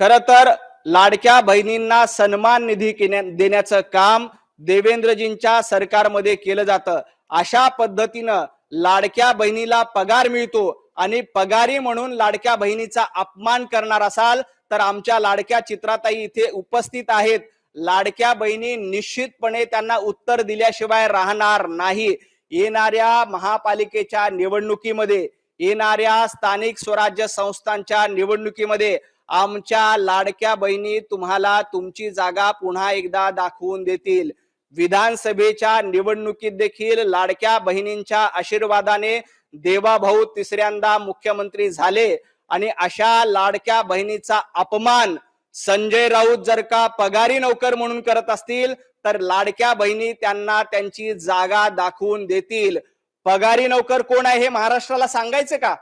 खर तर लाडक्या बहिणींना सन्मान निधी देण्याचं काम देवेंद्रजींच्या सरकारमध्ये केलं जातं। अशा पद्धतीनं लाडक्या बहिणीला पगार मिळतो आणि पगारी म्हणून लाडक्या बहिणीचा अपमान करणार असाल तर आमच्या लाडक्या चित्राताई इथे उपस्थित आहेत। लाडक्या बहिणी निश्चितपणे त्यांना उत्तर दिल्याशिवाय राहणार नाही। येणाऱ्या महापालिकेच्या निवडणुकीमध्ये, येणाऱ्या स्थानिक स्वराज्य संस्थांच्या निवडणुकीमध्ये आमच्या लाडक्या बहिणी तुम्हाला तुमची जागा पुन्हा एकदा दाखवून देतील। विधानसभेच्या निवडणुकीत देखील लाडक्या बहिणींच्या आशीर्वादाने देवाभाऊ तिसऱ्यांदा मुख्यमंत्री झाले आणि अशा लाडक्या बहिणीचा अपमान संजय राऊत जर का पगारी नोकर म्हणून करत असतील तर लाडक्या बहिणी त्यांना त्यांची जागा दाखवून देतील। पगारी नोकर कोण आहे हे महाराष्ट्राला सांगायचं का?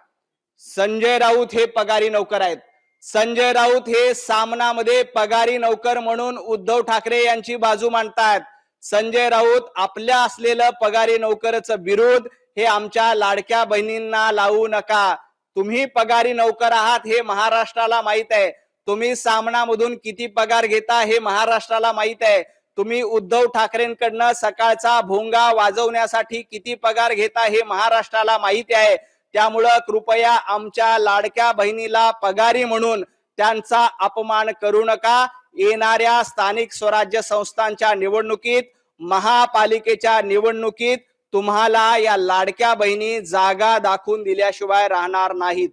संजय राऊत हे पगारी नोकर आहेत। संजय राऊत हे सामनामध्ये पगारी नोकर म्हणून उद्धव ठाकरे यांची बाजू मांडतात। संजय राऊत आपल्या असलेलं पगारी नोकरचं विरोध हे आमच्या लाडक्या बहिणींना लावू नका। तुम्ही पगारी नोकर आहात हे महाराष्ट्राला माहित आहे। तुम्ही सामनामधून किती पगार घेता हे महाराष्ट्राला माहित आहे। तुम्ही उद्धव ठाकरेंकडनं सकाळचा भोंगा वाजवण्यासाठी किती पगार घेता हे महाराष्ट्राला माहिती आहे। त्यामुळे कृपया आमच्या लाडक्या बहिणीला पगारी म्हणून त्यांचा अपमान करू नका। येणाऱ्या स्थानिक स्वराज्य संस्थांच्या निवडणुकीत, महापालिकेच्या निवडणुकीत तुम्हाला या लाडक्या बहिणी जागा दाखवून दिल्याशिवाय राहणार नाहीत।